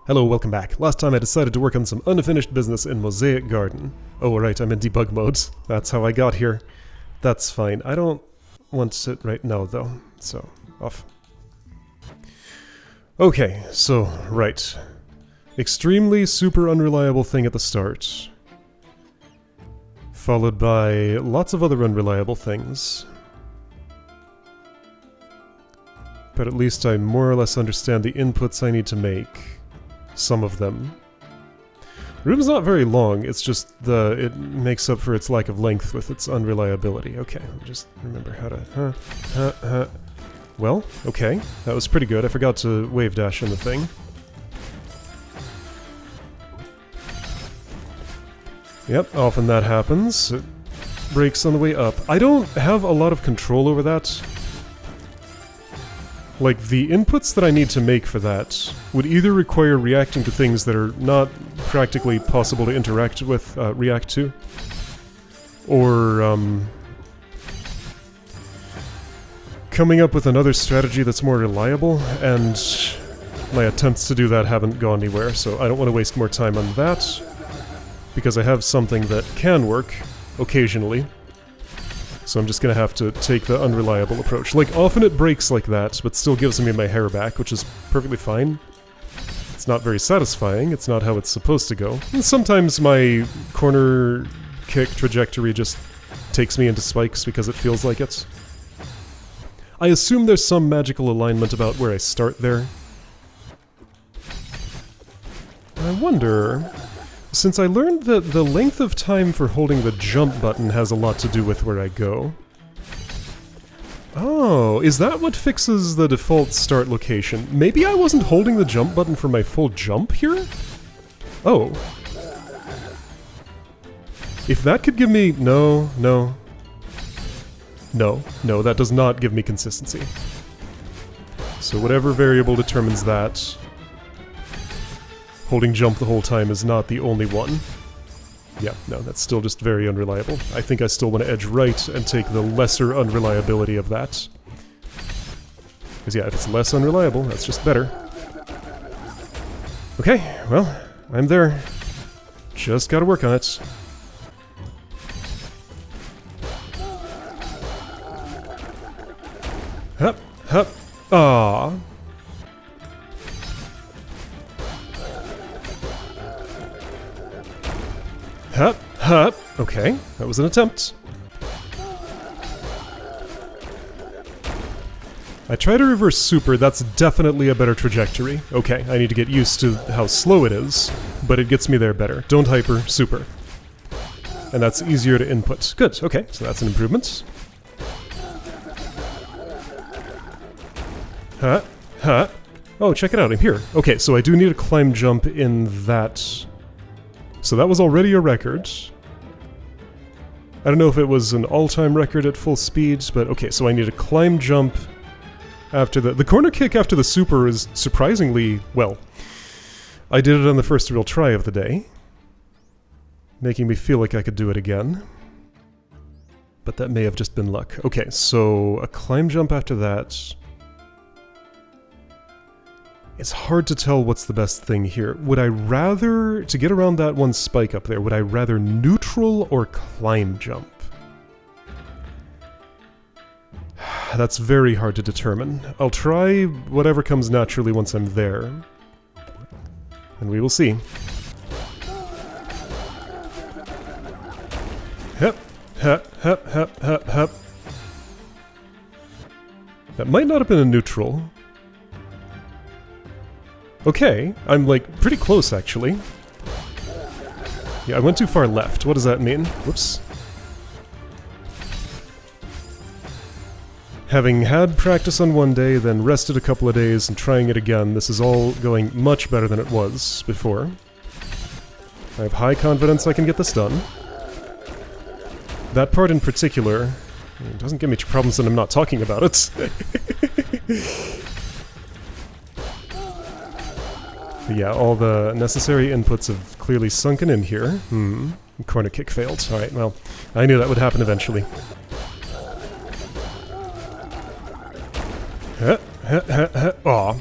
Hello, welcome back. Last time I decided to work on some unfinished business in Mosaic Garden. Oh, right, I'm in debug mode. That's how I got here. That's fine. I don't want it right now, though. So, off. Okay, so, right. Extremely super unreliable thing at the start. Followed by lots of other unreliable things. But at least I more or less understand the inputs I need to make. Some of them. The room's not very long, it's just it makes up for its lack of length with its unreliability. Okay, let me just remember how to... Well, okay, that was pretty good. I forgot to wave dash in the thing. Yep, often that happens. It breaks on the way up. I don't have a lot of control over that. Like, the inputs that I need to make for that would either require reacting to things that are not practically possible to interact with, react to, or, coming up with another strategy that's more reliable, and my attempts to do that haven't gone anywhere, so I don't want to waste more time on that, because I have something that can work, occasionally. So I'm just gonna have to take the unreliable approach. Like, often it breaks like that, but still gives me my hair back, which is perfectly fine. It's not very satisfying, it's not how it's supposed to go. And sometimes my corner kick trajectory just takes me into spikes because it feels like it. I assume there's some magical alignment about where I start there. I wonder... Since I learned that the length of time for holding the jump button has a lot to do with where I go. Oh, is that what fixes the default start location? Maybe I wasn't holding the jump button for my full jump here? Oh. If that could give me... No, that does not give me consistency. So whatever variable determines that... Holding jump the whole time is not the only one. Yeah, no, that's still just very unreliable. I think I still want to edge right and take the lesser unreliability of that. Because yeah, if it's less unreliable, that's just better. Okay, well, I'm there. Just gotta work on it. Hup, hup, aww. Hup, hup. Okay, that was an attempt. I try to reverse super, that's definitely a better trajectory. Okay, I need to get used to how slow it is, but it gets me there better. Don't hyper, super. And that's easier to input. Good, okay, so that's an improvement. Huh, huh. Oh, check it out, I'm here. Okay, so I do need a climb jump in that... So that was already a record. I don't know if it was an all-time record at full speed, but okay, so I need a climb jump after the corner kick after the super is surprisingly, well, I did it on the first real try of the day, making me feel like I could do it again. But that may have just been luck. Okay, so a climb jump after that... It's hard to tell what's the best thing here. Would I rather, to get around that one spike up there, would I rather neutral or climb jump? That's very hard to determine. I'll try whatever comes naturally once I'm there. And we will see. Hup, hup, hup, hup, hup, hup. That might not have been a neutral. Okay, I'm like pretty close actually. Yeah, I went too far left. What does that mean? Whoops. Having had practice on one day, then rested a couple of days and trying it again, this is all going much better than it was before. I have high confidence I can get this done. That part in particular, it doesn't give me problems that I'm not talking about it. But yeah, all the necessary inputs have clearly sunken in here. Corner kick failed. Alright, well, I knew that would happen eventually. Aw.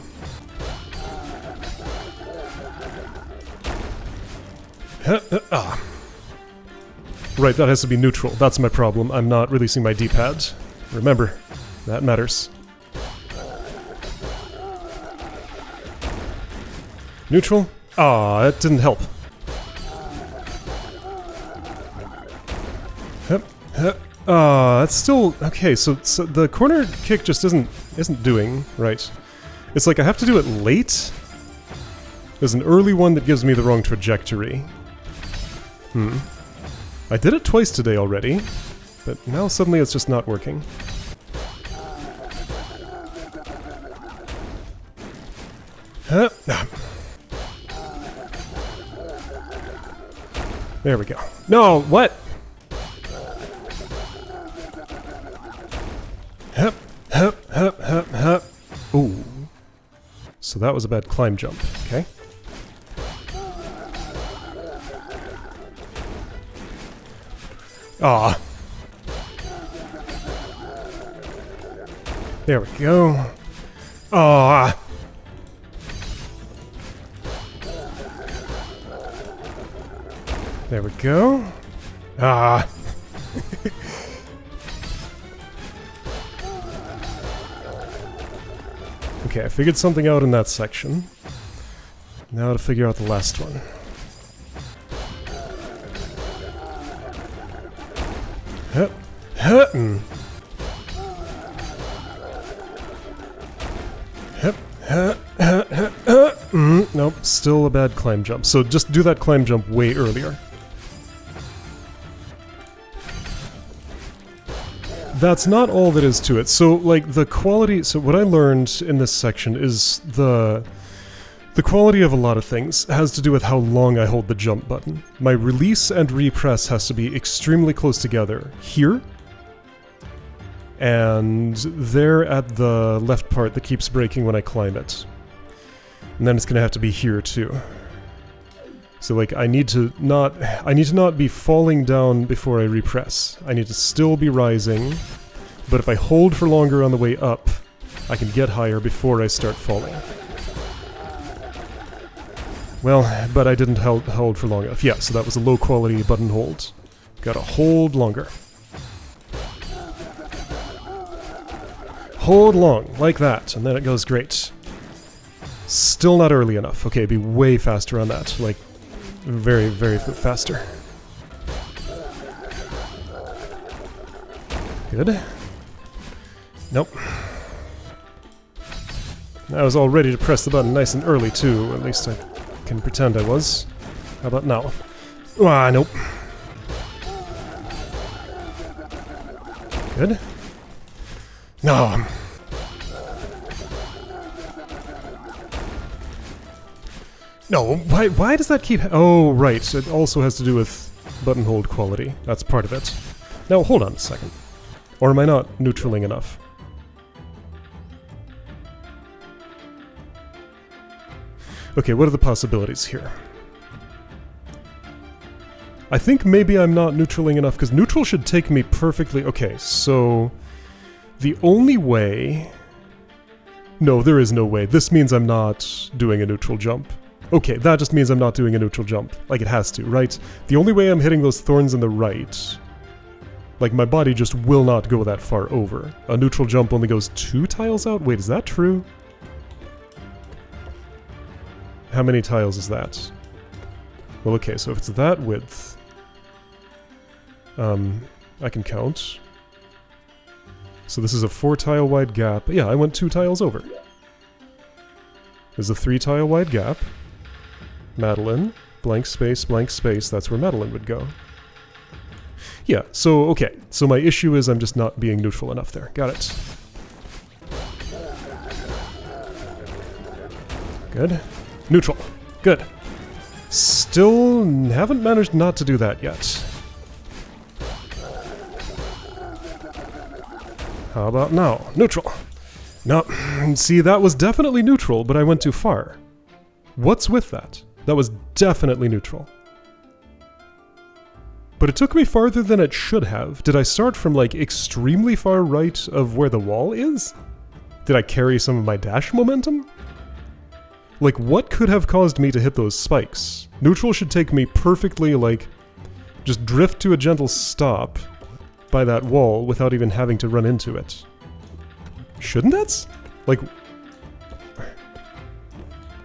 Right, that has to be neutral. That's my problem. I'm not releasing my D-pad. Remember, that matters. Neutral? Ah, it didn't help. That's still okay. So the corner kick just isn't doing right. It's like I have to do it late. There's an early one that gives me the wrong trajectory. I did it twice today already, but now suddenly it's just not working. There we go. No, what? Ooh. So that was a bad climb jump, okay. Ah. There we go. Ah. There we go. Ah. Okay, I figured something out in that section. Now to figure out the last one. Nope, still a bad climb jump. So just do that climb jump way earlier. That's not all that is to it. So, like, the quality... So what I learned in this section is the quality of a lot of things has to do with how long I hold the jump button. My release and repress has to be extremely close together. Here. And there at the left part that keeps breaking when I climb it. And then it's going to have to be here, too. So, like, I need to not be falling down before I repress. I need to still be rising, but if I hold for longer on the way up, I can get higher before I start falling. Well, but I didn't hold for long enough. Yeah, so that was a low quality button hold. Gotta hold longer. Hold long, like that, and then it goes great. Still not early enough. Okay, be way faster on that. Like, very, very faster. Good. Nope. I was all ready to press the button nice and early, too. At least I can pretend I was. How about now? Ah, nope. Good. No. No, why does that keep... Oh, right. It also has to do with button hold quality. That's part of it. Now, hold on a second. Or am I not neutraling enough? Okay, what are the possibilities here? I think maybe I'm not neutraling enough, because neutral should take me perfectly... Okay, so... The only way... No, there is no way. This means I'm not doing a neutral jump. Okay, that just means I'm not doing a neutral jump. Like it has to, right? The only way I'm hitting those thorns on the right... Like, my body just will not go that far over. A neutral jump only goes 2 tiles out? Wait, is that true? How many tiles is that? Well, okay, so if it's that width... I can count. So this is a 4-tile wide gap. Yeah, I went 2 tiles over. There's a 3-tile wide gap. Madeline, blank space, that's where Madeline would go. Yeah, so, okay. So my issue is I'm just not being neutral enough there. Got it. Good. Neutral. Good. Still haven't managed not to do that yet. How about now? Neutral. No, see, that was definitely neutral, but I went too far. What's with that? That was definitely neutral. But it took me farther than it should have. Did I start from, like, extremely far right of where the wall is? Did I carry some of my dash momentum? Like, what could have caused me to hit those spikes? Neutral should take me perfectly, like, just drift to a gentle stop by that wall without even having to run into it. Shouldn't it? Like,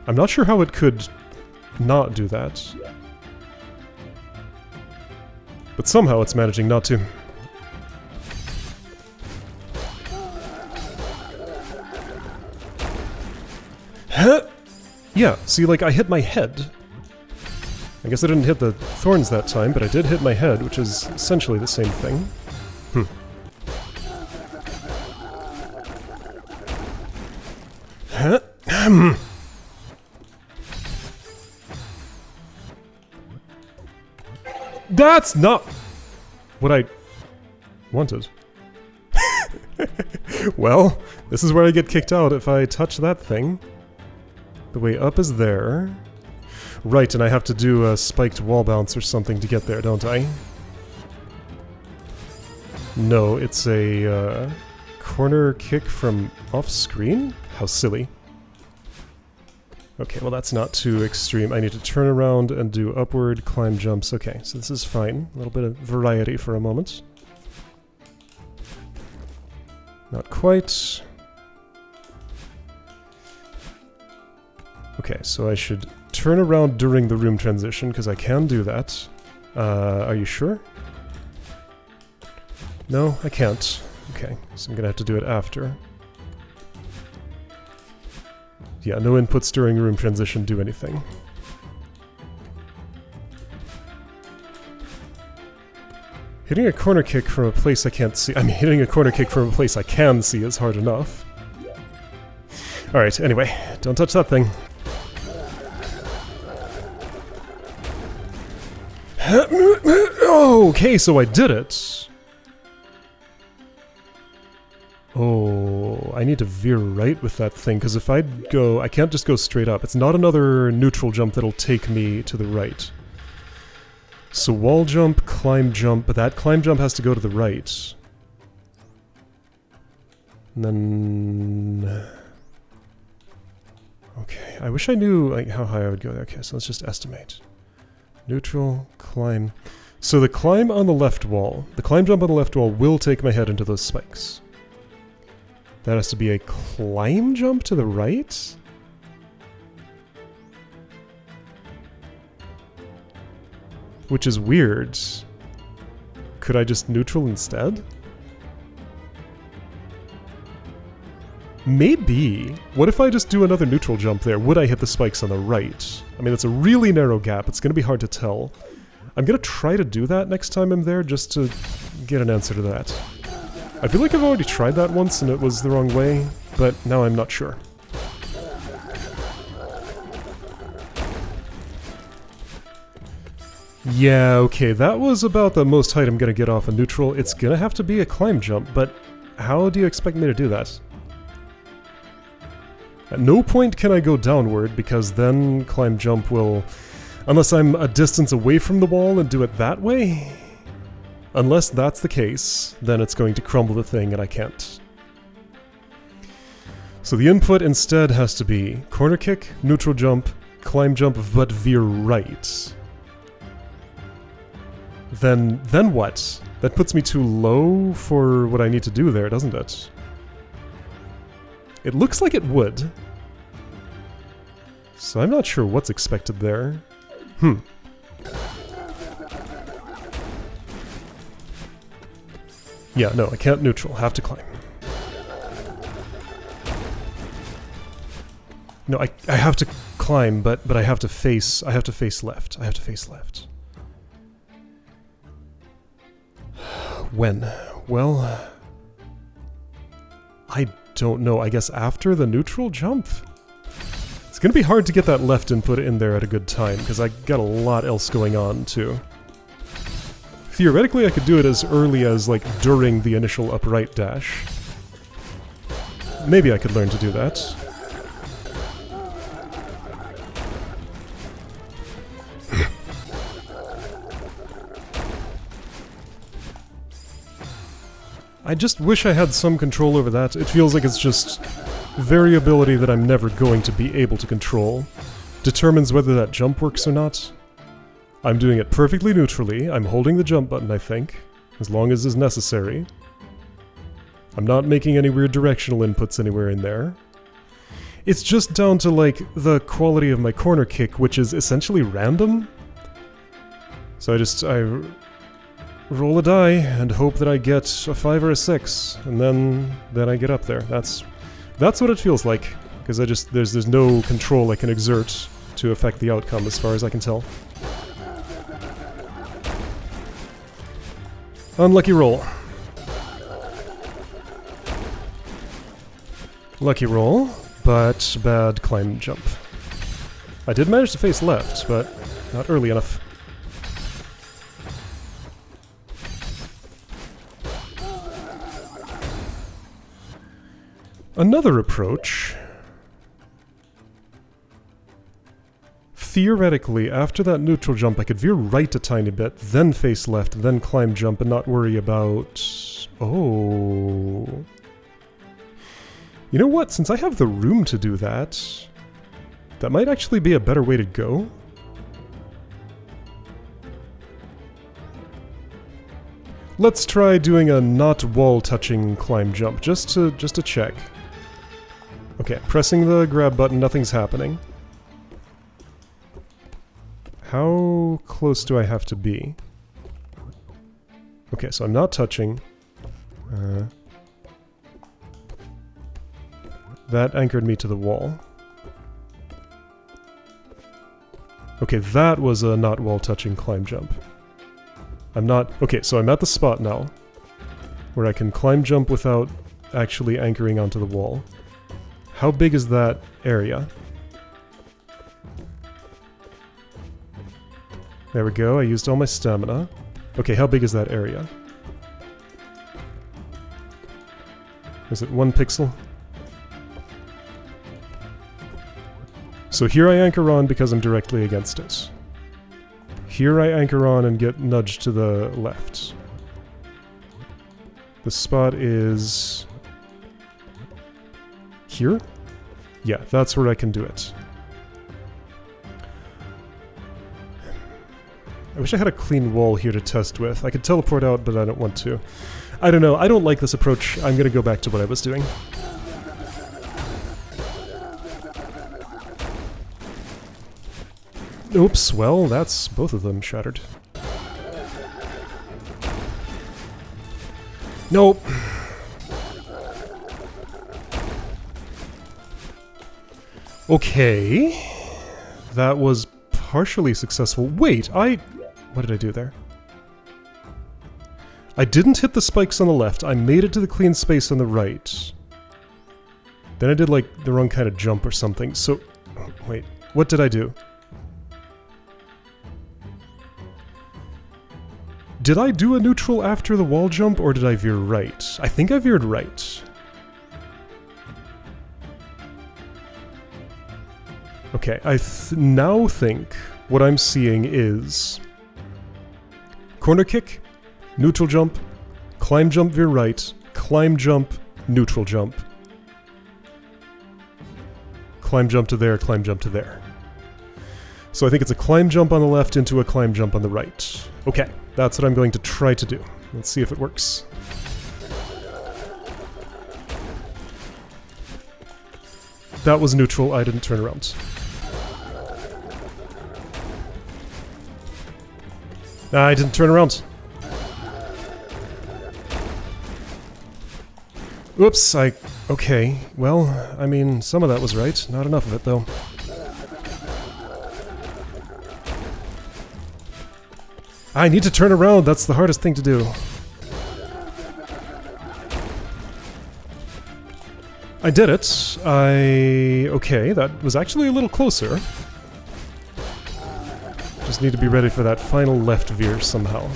I'm not sure how it could not do that. But somehow it's managing not to. Huh? Yeah, see, like, I hit my head. I guess I didn't hit the thorns that time, but I did hit my head, which is essentially the same thing. Huh? That's not what I wanted. Well, this is where I get kicked out if I touch that thing. The way up is there. Right, and I have to do a spiked wall bounce or something to get there, don't I? No, it's a corner kick from off-screen? How silly. Okay, well that's not too extreme. I need to turn around and do upward climb jumps. Okay, so this is fine. A little bit of variety for a moment. Not quite. Okay, so I should turn around during the room transition, because I can do that. Are you sure? No, I can't. Okay, so I'm gonna have to do it after. Yeah, no inputs during room transition do anything. Hitting a corner kick from a place I can't see— I mean, hitting a corner kick from a place I can see is hard enough. Alright, anyway, don't touch that thing. Okay, so I did it. Oh, I need to veer right with that thing, because if I go— I can't just go straight up. It's not another neutral jump that'll take me to the right. So wall jump, climb jump, but that climb jump has to go to the right. And then... Okay, I wish I knew like how high I would go there. Okay, so let's just estimate. Neutral, climb. So the climb on the left wall, the climb jump on the left wall will take my head into those spikes. That has to be a climb jump to the right? Which is weird. Could I just neutral instead? Maybe. What if I just do another neutral jump there? Would I hit the spikes on the right? I mean, it's a really narrow gap. It's going to be hard to tell. I'm going to try to do that next time I'm there just to get an answer to that. I feel like I've already tried that once and it was the wrong way, but now I'm not sure. Yeah, okay, that was about the most height I'm going to get off a neutral. It's going to have to be a climb jump, but how do you expect me to do that? At no point can I go downward, because then climb jump will... Unless I'm a distance away from the wall and do it that way? Unless that's the case, then it's going to crumble the thing and I can't. So the input instead has to be corner kick, neutral jump, climb jump, but veer right. Then what? That puts me too low for what I need to do there, doesn't it? It looks like it would. So I'm not sure what's expected there. Yeah, no, I can't neutral. Have to climb. No, I have to climb, but I have to face left. I have to face left. When? Well, I don't know. I guess after the neutral jump? It's gonna be hard to get that left input in there at a good time, because I got a lot else going on, too. Theoretically, I could do it as early as, like, during the initial upright dash. Maybe I could learn to do that. I just wish I had some control over that. It feels like it's just variability that I'm never going to be able to control determines whether that jump works or not. I'm doing it perfectly neutrally. I'm holding the jump button, I think, as long as is necessary. I'm not making any weird directional inputs anywhere in there. It's just down to, like, the quality of my corner kick, which is essentially random. So I roll a die and hope that I get a 5 or a 6, and then I get up there. That's what it feels like, because there's no control I can exert to affect the outcome as far as I can tell. Unlucky roll. Lucky roll, but bad climb jump. I did manage to face left, but not early enough. Another approach. Theoretically, after that neutral jump, I could veer right a tiny bit, then face left, then climb jump, and not worry about... Oh... You know what? Since I have the room to do that, that might actually be a better way to go. Let's try doing a not wall-touching climb jump, just to check. Okay, pressing the grab button, nothing's happening. How close do I have to be? Okay, so I'm not touching. That anchored me to the wall. Okay, that was a not wall-touching climb jump. I'm not... Okay, so I'm at the spot now, where I can climb jump without actually anchoring onto the wall. How big is that area? There we go, I used all my stamina. Okay, how big is that area? Is it 1 pixel? So here I anchor on because I'm directly against it. Here I anchor on and get nudged to the left. The spot is... here? Yeah, that's where I can do it. I wish I had a clean wall here to test with. I could teleport out, but I don't want to. I don't know, I don't like this approach. I'm gonna go back to what I was doing. Oops, well, that's both of them shattered. Nope. Okay. That was partially successful. Wait, what did I do there? I didn't hit the spikes on the left. I made it to the clean space on the right. Then I did, like, the wrong kind of jump or something. So, wait, what did I do? Did I do a neutral after the wall jump, or did I veer right? I think I veered right. Okay, I now think what I'm seeing is... corner kick, neutral jump, climb jump veer right, climb jump, neutral jump. Climb jump to there, climb jump to there. So I think it's a climb jump on the left into a climb jump on the right. Okay, that's what I'm going to try to do. Let's see if it works. That was neutral, I didn't turn around. I didn't turn around. Oops, okay, well, I mean, some of that was right. Not enough of it, though. I need to turn around, that's the hardest thing to do. I did it. Okay, that was actually a little closer. Just need to be ready for that final left veer somehow.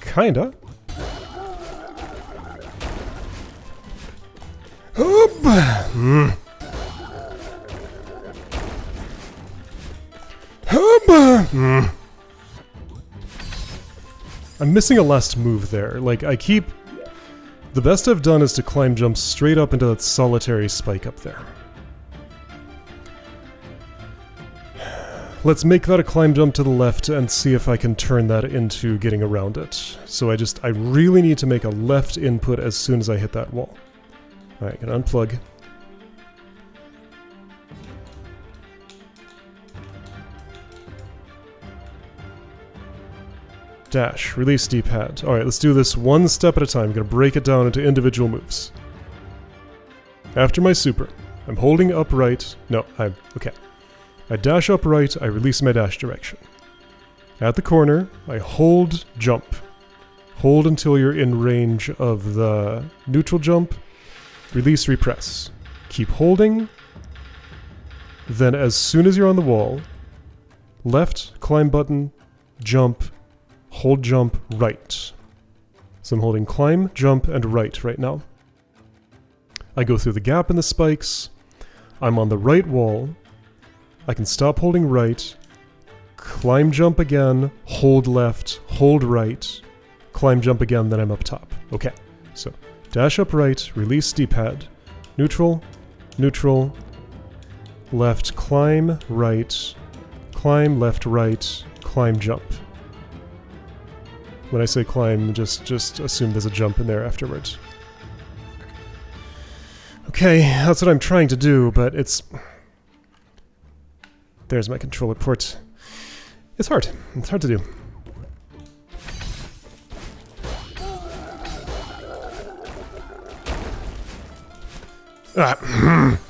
Kinda. I'm missing a last move there. Like, I keep... The best I've done is to climb jump straight up into that solitary spike up there. Let's make that a climb jump to the left and see if I can turn that into getting around it. So I really need to make a left input as soon as I hit that wall. Alright, gonna unplug. Dash, release D-pad. Alright, let's do this one step at a time. I'm gonna break it down into individual moves. After my super, I'm holding upright. No, okay. I dash upright, I release my dash direction. At the corner, I hold jump. Hold until you're in range of the neutral jump. Release, repress. Keep holding. Then as soon as you're on the wall, left, climb button, jump, hold jump, right. So I'm holding climb, jump, and right now. I go through the gap in the spikes. I'm on the right wall. I can stop holding right, climb jump again, hold left, hold right, climb jump again, then I'm up top. Okay, so dash up right, release D-pad, neutral, neutral, left, climb, right, climb, left, right, climb, jump. When I say climb, just assume there's a jump in there afterwards. Okay, that's what I'm trying to do, but it's... There's my controller port. It's hard. It's hard to do.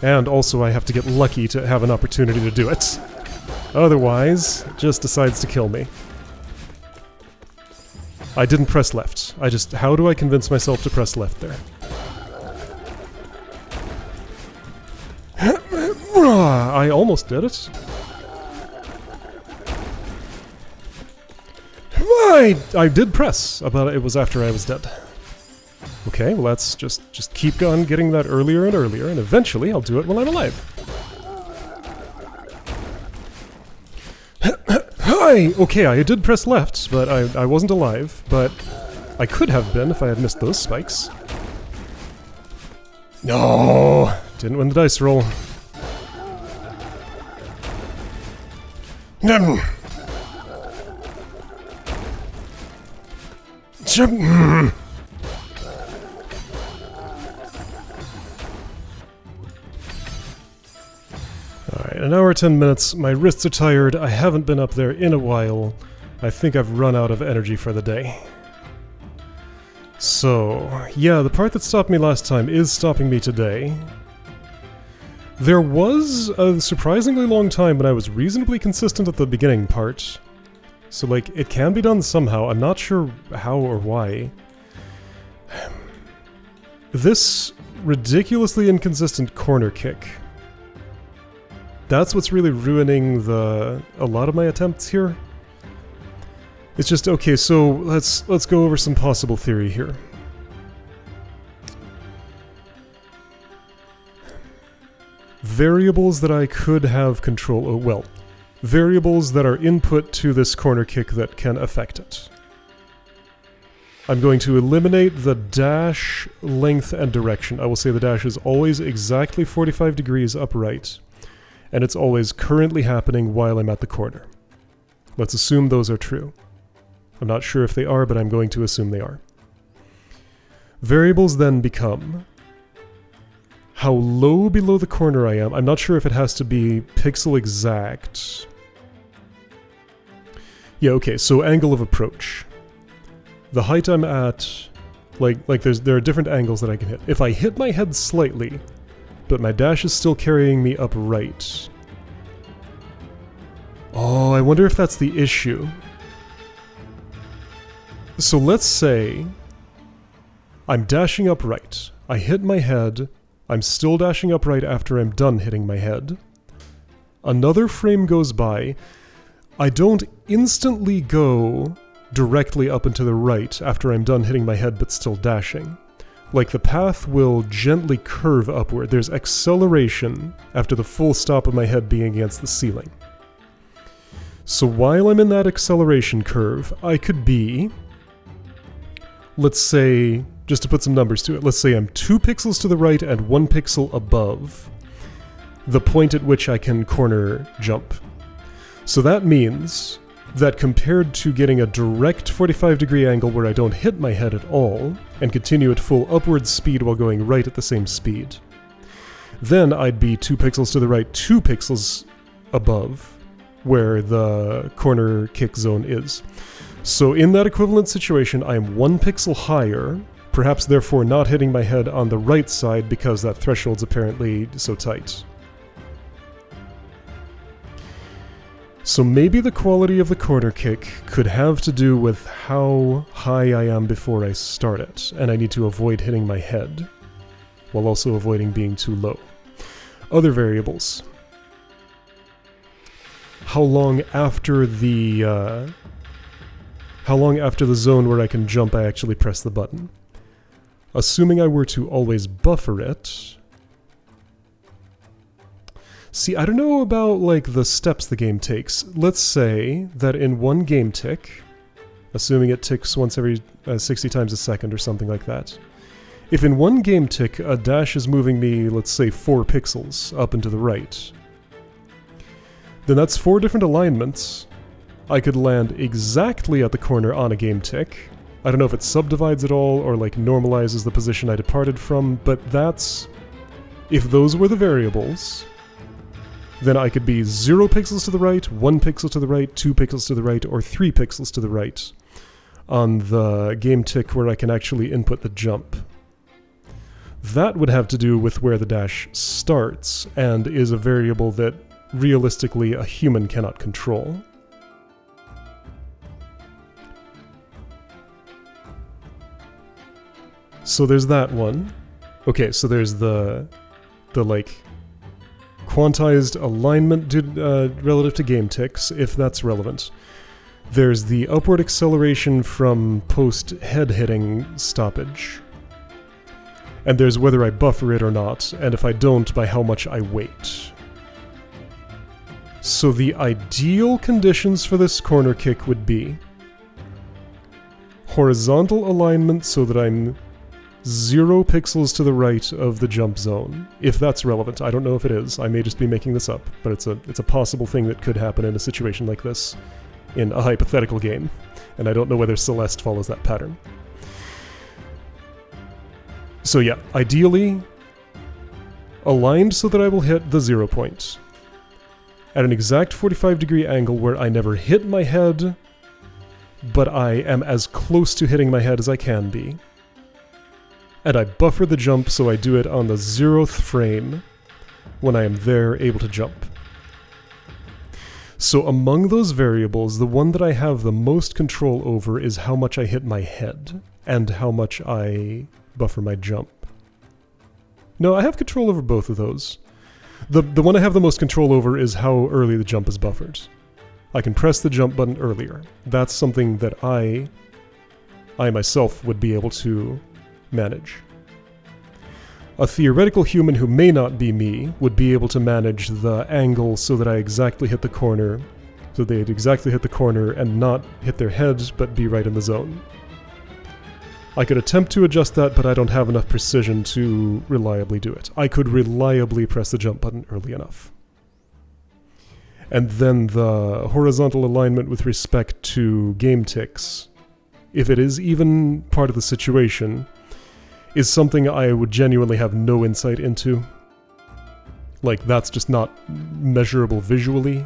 And also I have to get lucky to have an opportunity to do it. Otherwise, it just decides to kill me. I didn't press left. How do I convince myself to press left there? I almost did it. I did press, but it was after I was dead. Okay, well let's just keep on getting that earlier and earlier, and eventually I'll do it while I'm alive. Hi! Okay, I did press left, but I wasn't alive, but I could have been if I had missed those spikes. No! Didn't win the dice roll. Jump. Alright, an hour 10 minutes. My wrists are tired. I haven't been up there in a while. I think I've run out of energy for the day. So, yeah, the part that stopped me last time is stopping me today. There was a surprisingly long time when I was reasonably consistent at the beginning part. So, like, it can be done somehow. I'm not sure how or why. This ridiculously inconsistent corner kick. That's what's really ruining a lot of my attempts here. It's just, okay, so let's go over some possible theory here. Variables that I could have control over, well, variables that are input to this corner kick that can affect it. I'm going to eliminate the dash length and direction. I will say the dash is always exactly 45 degrees upright, and it's always currently happening while I'm at the corner. Let's assume those are true. I'm not sure if they are, but I'm going to assume they are. Variables then become how low below the corner I am. I'm not sure if it has to be pixel exact. Yeah, okay, so angle of approach. The height I'm at, there are different angles that I can hit. If I hit my head slightly, but my dash is still carrying me upright. Oh, I wonder if that's the issue. So let's say I'm dashing upright. I hit my head. I'm still dashing upright after I'm done hitting my head. Another frame goes by. I don't instantly go directly up and to the right after I'm done hitting my head but still dashing. Like, the path will gently curve upward. There's acceleration after the full stop of my head being against the ceiling. So while I'm in that acceleration curve, I could be let's say, just to put some numbers to it, let's say I'm 2 pixels to the right and 1 pixel above the point at which I can corner jump. So that means that compared to getting a direct 45-degree angle where I don't hit my head at all, and continue at full upward speed while going right at the same speed, then I'd be 2 pixels to the right, 2 pixels above where the corner kick zone is. So in that equivalent situation, I am 1 pixel higher, perhaps therefore not hitting my head on the right side because that threshold's apparently so tight. So maybe the quality of the corner kick could have to do with how high I am before I start it, and I need to avoid hitting my head, while also avoiding being too low. Other variables. How long after the zone where I can jump I actually press the button. Assuming I were to always buffer it... See, I don't know about, like, the steps the game takes. Let's say that in one game tick, assuming it ticks once every 60 times a second or something like that, if in one game tick a dash is moving me, let's say 4 pixels up and to the right, then that's 4 different alignments. I could land exactly at the corner on a game tick. I don't know if it subdivides at all or, like, normalizes the position I departed from, but that's... If those were the variables, then I could be 0 pixels to the right, 1 pixel to the right, 2 pixels to the right, or 3 pixels to the right on the game tick where I can actually input the jump. That would have to do with where the dash starts, and is a variable that realistically a human cannot control. So there's that one. Okay, so there's the like, quantized alignment relative to game ticks, if that's relevant. There's the upward acceleration from post-head hitting stoppage. And there's whether I buffer it or not, and if I don't, by how much I wait. So the ideal conditions for this corner kick would be horizontal alignment so that I'm 0 pixels to the right of the jump zone, if that's relevant. I don't know if it is. I may just be making this up, but it's a possible thing that could happen in a situation like this in a hypothetical game, and I don't know whether Celeste follows that pattern. So yeah, ideally aligned so that I will hit the 0 point at an exact 45-degree angle where I never hit my head, but I am as close to hitting my head as I can be. And I buffer the jump so I do it on the 0th frame when I am there able to jump. So among those variables, the one that I have the most control over is how much I hit my head and how much I buffer my jump. No, I have control over both of those. The one I have the most control over is how early the jump is buffered. I can press the jump button earlier. That's something that I myself would be able to manage. A theoretical human who may not be me would be able to manage the angle so that I exactly hit the corner, so they'd exactly hit the corner and not hit their heads, but be right in the zone. I could attempt to adjust that, but I don't have enough precision to reliably do it. I could reliably press the jump button early enough. And then the horizontal alignment with respect to game ticks, if it is even part of the situation, is something I would genuinely have no insight into. Like, that's just not measurable visually.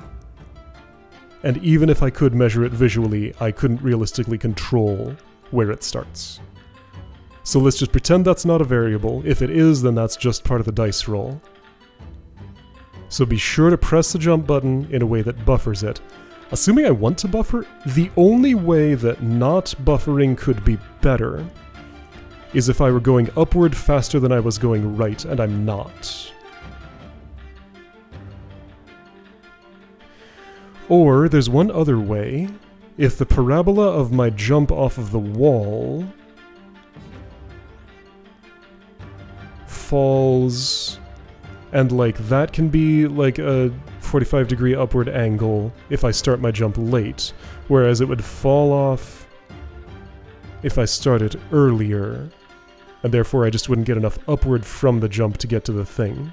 And even if I could measure it visually, I couldn't realistically control where it starts. So let's just pretend that's not a variable. If it is, then that's just part of the dice roll. So be sure to press the jump button in a way that buffers it. Assuming I want to buffer, the only way that not buffering could be better is if I were going upward faster than I was going right, and I'm not. Or there's one other way. If the parabola of my jump off of the wall falls, and like that can be like a 45-degree upward angle if I start my jump late, whereas it would fall off if I started earlier, and therefore I just wouldn't get enough upward from the jump to get to the thing.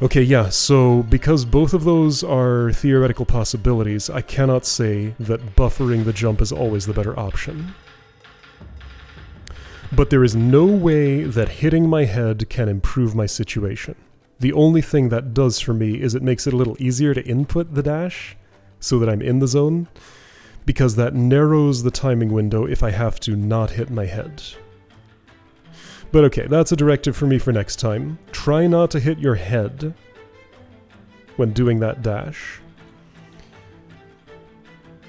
Okay, yeah, so because both of those are theoretical possibilities, I cannot say that buffering the jump is always the better option. But there is no way that hitting my head can improve my situation. The only thing that does for me is it makes it a little easier to input the dash so that I'm in the zone, because that narrows the timing window if I have to not hit my head. But okay, that's a directive for me for next time. Try not to hit your head when doing that dash.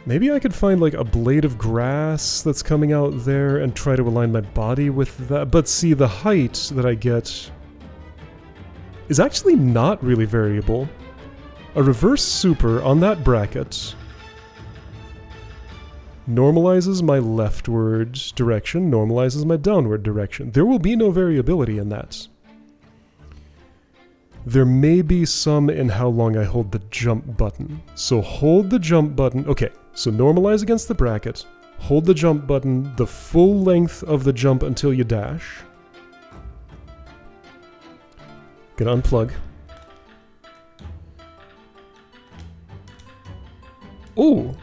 Maybe I could find like a blade of grass that's coming out there and try to align my body with that. But see, the height that I get is actually not really variable. A reverse super on that bracket normalizes my leftward direction, normalizes my downward direction. There will be no variability in that. There may be some in how long I hold the jump button. So hold the jump button. Okay, so normalize against the bracket. Hold the jump button the full length of the jump until you dash. Gonna unplug. Oh!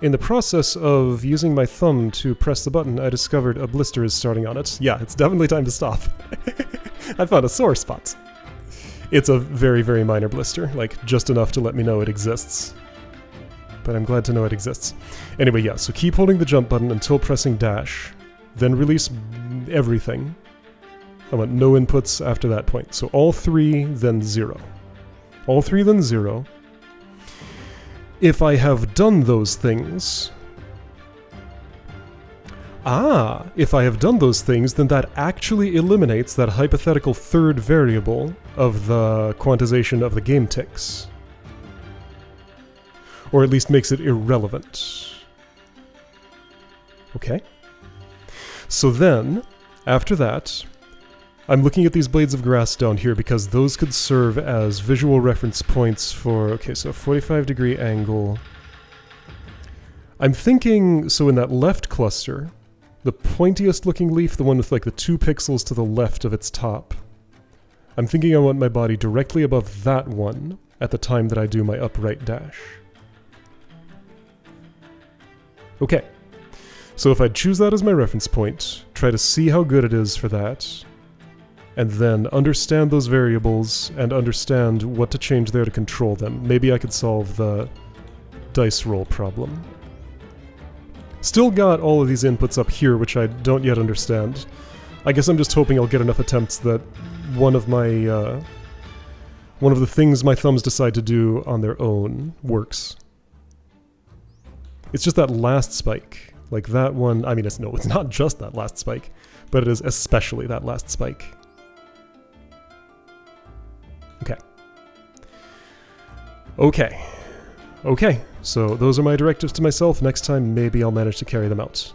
In the process of using my thumb to press the button, I discovered a blister is starting on it. Yeah, it's definitely time to stop. I found a sore spot. It's a very, very minor blister, like just enough to let me know it exists. But I'm glad to know it exists. Anyway, yeah, so keep holding the jump button until pressing dash, then release everything. I want no inputs after that point. So all 3, then 0. All 3, then 0. If I have done those things... if I have done those things, then that actually eliminates that hypothetical third variable of the quantization of the game ticks. Or at least makes it irrelevant. Okay. So then, after that, I'm looking at these blades of grass down here because those could serve as visual reference points for... Okay, so 45-degree angle. I'm thinking, so in that left cluster, the pointiest looking leaf, the one with like the 2 pixels to the left of its top, I'm thinking I want my body directly above that one at the time that I do my upright dash. Okay, so if I choose that as my reference point, try to see how good it is for that, and then understand those variables and understand what to change there to control them. Maybe I could solve the dice roll problem. Still got all of these inputs up here, which I don't yet understand. I guess I'm just hoping I'll get enough attempts that one of the things my thumbs decide to do on their own works. It's just that last spike. Like that one, I mean, it's not just that last spike, but it is especially that last spike. Okay, so those are my directives to myself. Next time, maybe I'll manage to carry them out.